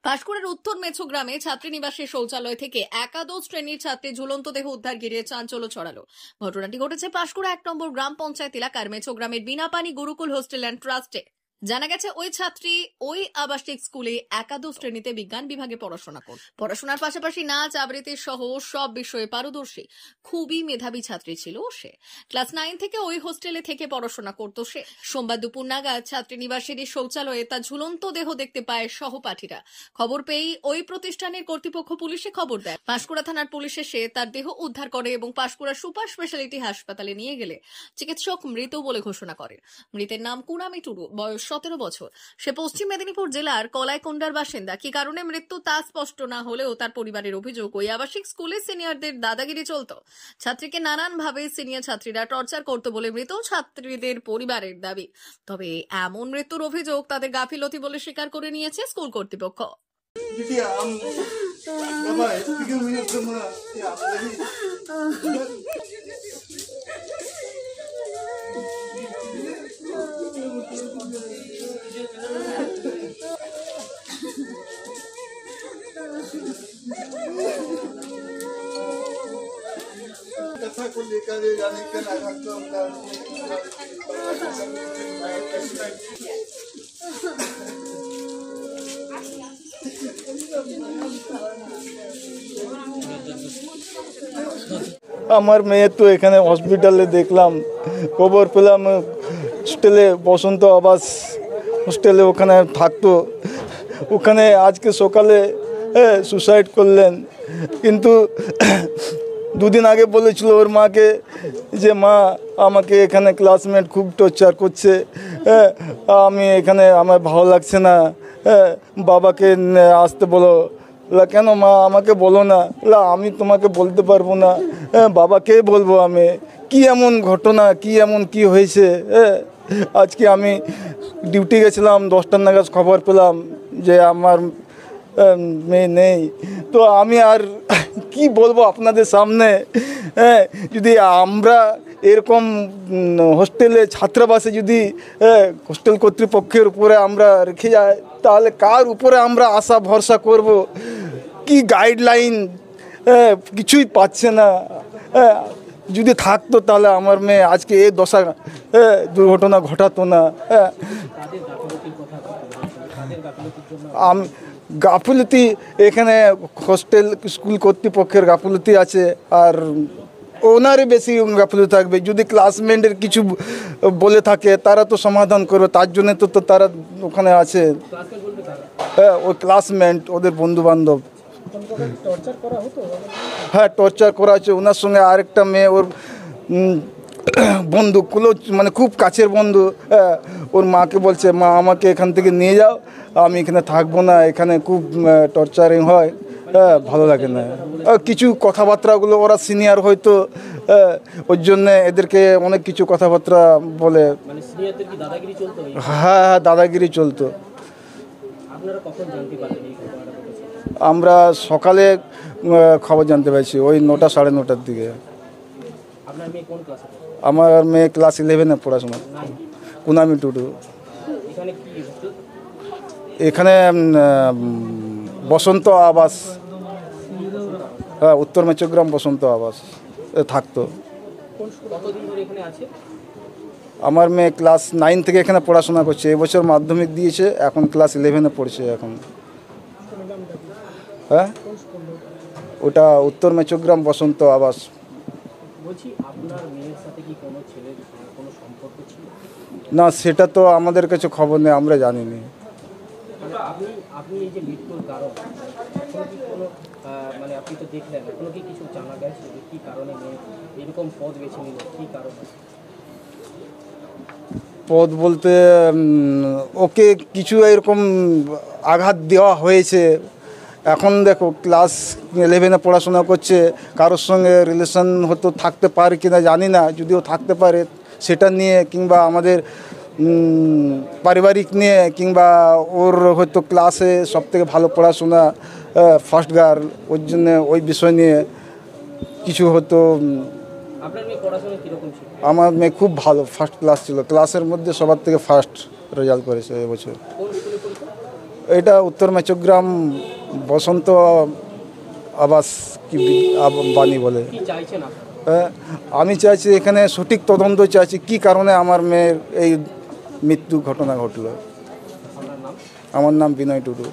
পাঁশকুড়ার উত্তর মেছো গ্রামে ছাত্রীনিবাসের শৌচালয় থেকে একাদশ শ্রেণীর ছাত্রী ঝুলন্ত দেহ উদ্ধার ঘিরে চাঞ্চল্য ছড়ালো। ঘটনাটি ঘটেছে পাঁশকুড়া 1 নম্বর গ্রাম পঞ্চায়েত এলাকার মেছো গ্রামের বিনাপানি গুরুকুল হোস্টেল অ্যান্ড ট্রাস্টে। জানা গেছে ওই ছাত্রী ওই আবাসিক স্কুলে একাদশ শ্রেণীতে বিজ্ঞান বিভাগে পড়াশোনা করত। পড়াশোনার পাশাপাশি নাচ আবৃত্তি সহ সব বিষয়ে পারদর্শী, খুবই মেধাবী ছাত্রী ছিল সে। ক্লাস 9 থেকে ওই হোস্টেলে থেকে পড়াশোনা করত সে। সোমবার দুপুর নাগাদ ছাত্রীনিবাসের শৌচালয়ে তার ঝুলন্ত দেহ দেখতে পায় সহপাঠীরা। খবর পেয়েই ওই প্রতিষ্ঠানের কর্তৃপক্ষ পুলিশে খবর দেয়। পাঁশকুড়া থানার পুলিশ এসে তার দেহ উদ্ধার করে এবং পাঁশকুড়া সুপার স্পেশালিটি হাসপাতালে নিয়ে গেলে চিকিৎসক মৃত বলে ঘোষণা করে। মৃতের নাম কুনামি টুডু, বয়স 17 বছর। সে পশ্চিম মেদিনীপুর জেলার কলাইকুণ্ডার বাসিন্দা। কি কারণে মৃত্যু তা স্পষ্ট না হলেও তার পরিবারের অভিযোগ, ওই আবাসিক স্কুলে সিনিয়রদের দাদাগিরি চলত। ছাত্রীকে নানানভাবে সিনিয়র ছাত্রীরা টর্চার করত বলে মৃত ছাত্রীদের পরিবারের দাবি। তবে এমন মৃত্যুর অভিযোগ তাদের গাফিলতি বলে স্বীকার করে নিয়েছে স্কুল কর্তৃপক্ষ। कथा को लेकर जाने के नाटक तो আমার মেয়ে তো এখানে হসপিটালে দেখলাম, খবর পেলাম হোস্টেলে বসন্ত আবাস হোস্টেলে ওখানে থাকতো। ওখানে আজকে সকালে সুসাইড করলেন। কিন্তু দুদিন আগে বলেছিল ওর মাকে যে মা আমাকে এখানে ক্লাসমেট খুব টর্চার করছে, আমি এখানে আমার ভালো লাগছে না, বাবাকে আসতে বলো। কেন মা আমাকে বলো না? আমি তোমাকে বলতে পারবো না, বাবাকে বলবো আমি। কি এমন ঘটনা, কি এমন কি হয়েছে? আজকে আমি ডিউটি গেছিলাম, 10টার নাগাদ খবর পেলাম যে আমার মেয়ে নেই। তো আমি আর কি বলবো আপনাদের সামনে? যদি আমরা এরকম হোস্টেলে ছাত্রাবাসে যদি হোস্টেল কর্তৃপক্ষের উপরে আমরা রেখে যাই, তাহলে কার উপরে আমরা আশা ভরসা করব? কি গাইডলাইন কিছুই পাচ্ছে না। যদি থাকতো তাহলে আমার মেয়ে আজকে এই দশা দুর্ঘটনা ঘটাতো না। গাফিলতি এখানে হোস্টেল স্কুল কর্তৃপক্ষের গাফিলতি আছে, আর ওনারই বেশি গাফিলতি থাকবে। যদি ক্লাসমেটের কিছু বলে থাকে তারা তো সমাধান করবে, তার জন্য তো তারা ওখানে আছে। ওই ক্লাসমেট, ওদের বন্ধু বান্ধব। হ্যাঁ, টর্চার করা হচ্ছে। ওনার সঙ্গে আরেকটা মেয়ে, ওর বন্ধু, মানে খুব কাছের বন্ধু, ওর মাকে বলছে মা আমাকে এখান থেকে নিয়ে যাও, আমি এখানে থাকবো না, এখানে খুব টর্চারিং হয়, ভালো লাগে না। কিছু কথাবার্তাগুলো ওরা সিনিয়র হয়তো, ওর জন্যে এদেরকে অনেক কিছু কথাবার্তা বলে। হ্যাঁ, দাদাগিরি চলতো। আমরা সকালে খবর জানতে পারছি, ওই 9টা সাড়ে 9টার দিকে। আমার মেয়ে ক্লাস 11-এ পড়াশোনা। কুনামি টুডু। এখানে বসন্ত আবাস, হ্যাঁ, উত্তর মেচগ্রাম বসন্ত আবাস থাকতো। আমার মেয়ে ক্লাস 9 থেকে এখানে পড়াশোনা করছে। এবছর মাধ্যমিক দিয়েছে, এখন ক্লাস 11-এ পড়ছে এখন। হ্যাঁ, ওটা উত্তর মেচগ্রাম বসন্ত আবাস। না, সেটা তো আমাদের কাছে খবর নেই, আমরা জানিনি। পদ বলতে ওকে কিছু এরকম আঘাত দেওয়া হয়েছে। এখন দেখো ক্লাস 11-এ পড়াশোনা করছে, কারোর সঙ্গে রিলেশন হয়তো থাকতে পারে কিনা জানি না। যদিও থাকতে পারে সেটা নিয়ে, কিংবা আমাদের পারিবারিক নিয়ে, কিংবা ওর হয়তো ক্লাসে সবথেকে ভালো পড়াশোনা, ফার্স্ট গার্ল, ওর জন্য ওই বিষয় নিয়ে কিছু হয়তো। আমার মেয়ে খুব ভালো, ফার্স্ট ক্লাস ছিল, ক্লাসের মধ্যে সবার থেকে ফার্স্ট রেজাল্ট করেছে এবছর। এটা উত্তর মেচগ্রাম বসন্ত আবাস কি বাণী বলে। আমি চাইছি এখানে সঠিক তদন্ত চাইছি, কি কারণে আমার মেয়ের এই মৃত্যু ঘটনা ঘটলো। আমার নাম বিনয় টুডু,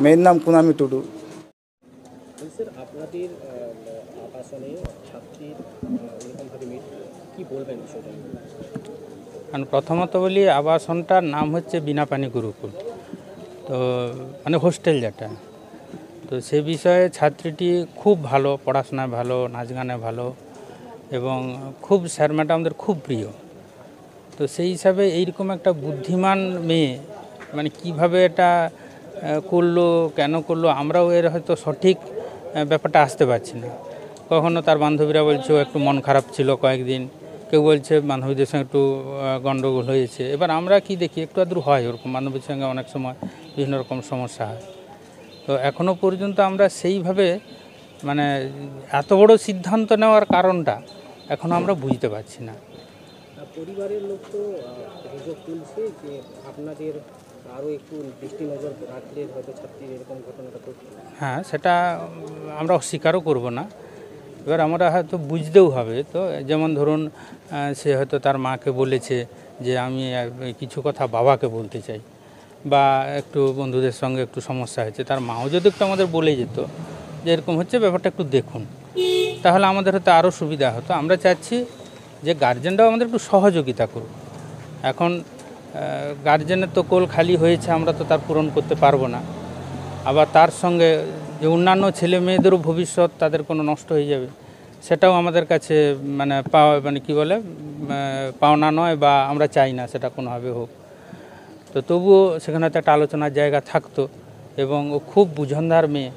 মেয়ের নাম কুনামি টুডু। আপনাদের আবাসনে ছাত্রীর এরকমভাবে মৃত্যু, কি বলবেন বিষয়টা? প্রথমত বলি, আবাসনটার নাম হচ্ছে বিনাপানি গুরুকুল, তো মানে হোস্টেল যেটা। তো সে বিষয়ে ছাত্রীটি খুব ভালো, পড়াশোনায় ভালো, নাচ গানে ভালো এবং খুব স্যার ম্যাডামদের খুব প্রিয়। তো সেই হিসাবে এইরকম একটা বুদ্ধিমান মেয়ে মানে কিভাবে এটা করলো, কেন করলো, আমরাও এর হয়তো সঠিক ব্যাপারটা আসতে পারছি না। কখনো তার বান্ধবীরা বলছে ও একটু মন খারাপ ছিল কয়েকদিন, কেউ বলছে বান্ধবীদের সঙ্গে একটু গণ্ডগোল হয়েছে। এবার আমরা কি দেখি, একটু আধটু হয় ওরকম, বান্ধবীর সঙ্গে অনেক সময় বিভিন্ন রকম সমস্যা হয়। তো এখনও পর্যন্ত আমরা সেইভাবে মানে এত বড় সিদ্ধান্ত নেওয়ার কারণটা এখনও আমরা বুঝতে পারছি না। পরিবারের লোক তো অভিযোগ তুলছে যে আপনাদের আরও একটু দৃষ্টি নজর রাখলে হয়তো ছাত্রীর এরকম ঘটনাটা ঘটবে। হ্যাঁ, সেটা আমরা অস্বীকারও করব না। এবার আমরা হয়তো বুঝতেও হবে। তো যেমন ধরুন, সে হয়তো তার মাকে বলেছে যে আমি কিছু কথা বাবাকে বলতে চাই, বা একটু বন্ধুদের সঙ্গে একটু সমস্যা হয়েছে, তার মাও যদি একটু আমাদের বলে যেত যে এরকম হচ্ছে, ব্যাপারটা একটু দেখুন, তাহলে আমাদের হয়তো আরও সুবিধা হতো। আমরা চাচ্ছি যে গার্জেনরাও আমাদের একটু সহযোগিতা করুক। এখন গার্জেনের তো কোল খালি হয়েছে, আমরা তো তার পূরণ করতে পারবো না। আবার তার সঙ্গে যে অন্যান্য ছেলে মেয়েদেরও ভবিষ্যৎ তাদের কোনো নষ্ট হয়ে যাবে, সেটাও আমাদের কাছে মানে মানে কী বলে পাওনা নয়, বা আমরা চাই না সেটা কোনোভাবে হোক। তো তবুও সেখানে হয়তো একটা আলোচনার জায়গা থাকতো। এবং ও খুব বুঝনদার মেয়ে,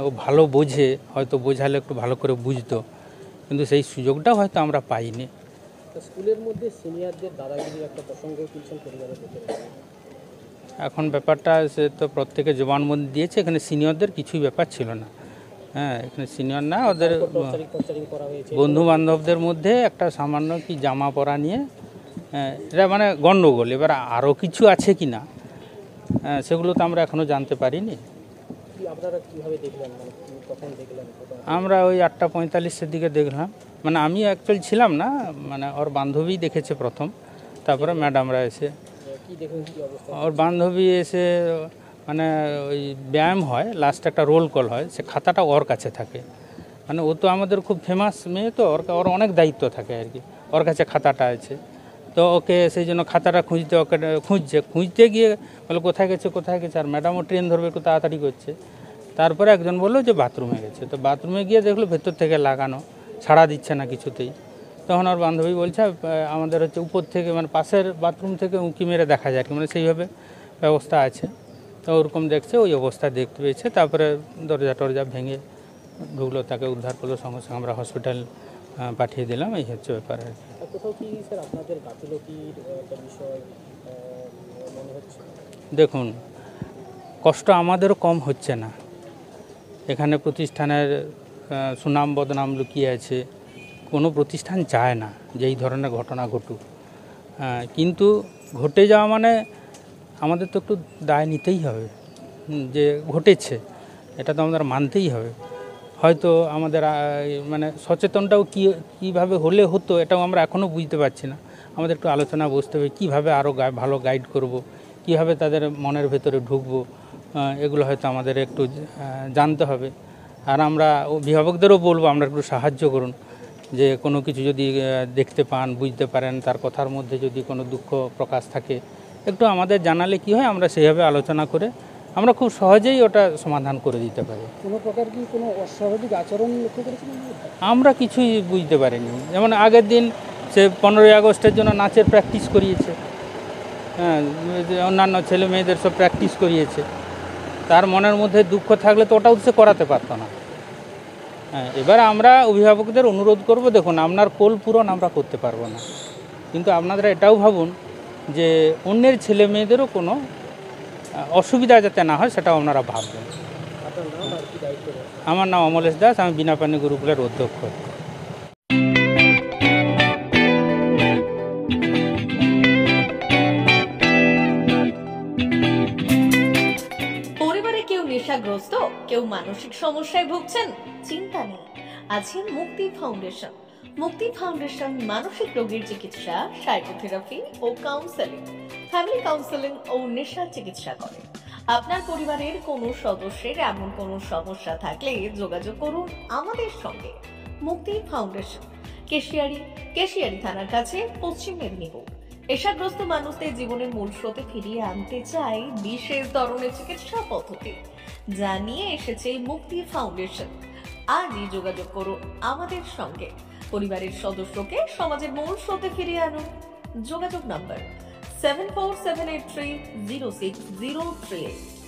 ও ভালো বোঝে, হয়তো বোঝালে একটু ভালো করে বুঝতো, কিন্তু সেই সুযোগটাও হয়তো আমরা পাইনি। স্কুলের মধ্যে সিনিয়রদের দাদাগিরির একটা প্রসঙ্গ তুলছেন পরিবারের লোকেরা। এখন ব্যাপারটা সে তো প্রত্যেকে জবানবন্দি দিয়েছে, এখানে সিনিয়রদের কিছুই ব্যাপার ছিল না। হ্যাঁ, এখানে সিনিয়র না, ওদের বন্ধু বান্ধবদের মধ্যে একটা সামান্য কি জামা পরা নিয়ে এটা মানে গণ্ডগোল। এবার আরও কিছু আছে কি না সেগুলো তো আমরা এখনও জানতে পারিনি। আমরা ওই 8:45-এর দিকে দেখলাম, মানে আমি অ্যাকচুয়ালি ছিলাম না, মানে ওর বান্ধবী দেখেছে প্রথম, তারপরে ম্যাডামরা এসে। ওর বান্ধবী এসে মানে ওই ব্যায়াম হয়, লাস্ট একটা রোল কল হয়, সে খাতাটা ওর কাছে থাকে। মানে ও তো আমাদের খুব ফেমাস মেয়ে, তো ওর অনেক দায়িত্ব থাকে আর কি, ওর কাছে খাতাটা আছে। তো ওকে সেই জন্য খাতাটা ওকে খুঁজতে গিয়ে বলে কোথায় গেছে, আর ম্যাডামও ট্রেন ধরবে, একটু তাড়াতাড়ি করছে। তারপরে একজন বললো যে বাথরুমে গেছে। তো বাথরুমে গিয়ে দেখলো ভেতর থেকে লাগানো, ছাড়া দিচ্ছে না কিছুতেই। তখন ওর বান্ধবী বলছে আমাদের হচ্ছে উপর থেকে মানে পাশের বাথরুম থেকে উঁকি মেরে দেখা যায়, মানে সেইভাবে ব্যবস্থা আছে। তো ওরকম দেখছে, ওই অবস্থা দেখতে পেয়েছে। তারপরে দরজা টরজা ভেঙে ঢুকলো, তাকে উদ্ধার করলো, সঙ্গে সঙ্গে আমরা হসপিটাল পাঠিয়ে দিলাম। এই হচ্ছে ব্যাপার আর কি। দেখুন, কষ্ট আমাদেরও কম হচ্ছে না। এখানে প্রতিষ্ঠানের সুনাম বদনাম লুকিয়ে আছে, কোনো প্রতিষ্ঠান চায় না যে এই ধরনের ঘটনা ঘটুক, কিন্তু ঘটে যাওয়া মানে আমাদের তো একটু দায় নিতেই হবে যে ঘটেছে, এটা তো আমাদের মানতেই হবে। হয়তো আমাদের মানে সচেতনটাও কীভাবে হলে হতো, এটাও আমরা এখনও বুঝতে পারছি না। আমাদের একটু আলোচনা বসতে হবে, কীভাবে আরও ভালো গাইড করব, কীভাবে তাদের মনের ভেতরে ঢুকবো, এগুলো হয়তো আমাদের একটু জানতে হবে। আর আমরা অভিভাবকদেরও বলবো, আমরা একটু সাহায্য করুন, যে কোনো কিছু যদি দেখতে পান, বুঝতে পারেন, তার কথার মধ্যে যদি কোনো দুঃখ প্রকাশ থাকে, একটু আমাদের জানালে কি হয়, আমরা সেইভাবে আলোচনা করে আমরা খুব সহজেই ওটা সমাধান করে দিতে পারি। কোনো প্রকার কি কোনো অস্বাভাবিক আচরণ লক্ষ্য করেছেন? আমরা কিছুই বুঝতে পারিনি। যেমন আগের দিন সে 15ই আগস্টের জন্য নাচের প্র্যাকটিস করিয়েছে, হ্যাঁ, অন্যান্য ছেলে মেয়েদের সব প্র্যাকটিস করিয়েছে। তার মনের মধ্যে দুঃখ থাকলে তো ওটাও সে করাতে পারতো না। হ্যাঁ, এবার আমরা অভিভাবকদের অনুরোধ করব, দেখুন আপনার কোল পূরণ আমরা করতে পারবো না, কিন্তু আপনারা এটাও ভাবুন যে অন্যের ছেলে মেয়েদেরও কোনো অসুবিধা যাতে না হয়, সেটাও আপনারা ভাববেন। আমার নাম অমলেশ দাস, আমি বিনাপানি গুরুকুলের অধ্যক্ষ। পরিবারে কেউ নেশাগ্রস্ত, কেউ মানসিক সমস্যায় ভুগছেন? চিন্তা নেই, আছে মুক্তি ফাউন্ডেশন। মুক্তি ফাউন্ডেশন মানসিক রোগের চিকিৎসা, সাইকোথেরাপি ও কাউন্সেলিং, ফ্যামিলি কাউন্সেলিং ও নেশা চিকিৎসা করে। আপনার পরিবারের কোনো সদস্যের এমন কোনো সমস্যা থাকলে যোগাযোগ করুন আমাদের সঙ্গে। মুক্তি ফাউন্ডেশন, কেশিয়ারি থানার কাছে, পশ্চিম মেদিনীপুর। নেশাগ্রস্ত মানুষদের জীবনের মূল স্রোতে ফিরিয়ে আনতে চাই বিশেষ ধরনের চিকিৎসা পদ্ধতি, যা নিয়ে এসেছে মুক্তি ফাউন্ডেশন। আজই যোগাযোগ করুন আমাদের সঙ্গে। পরিবারের সদস্যকে সমাজের মূল স্রোতে ফিরিয়ে আনুন। যোগাযোগ নম্বর 7478306038।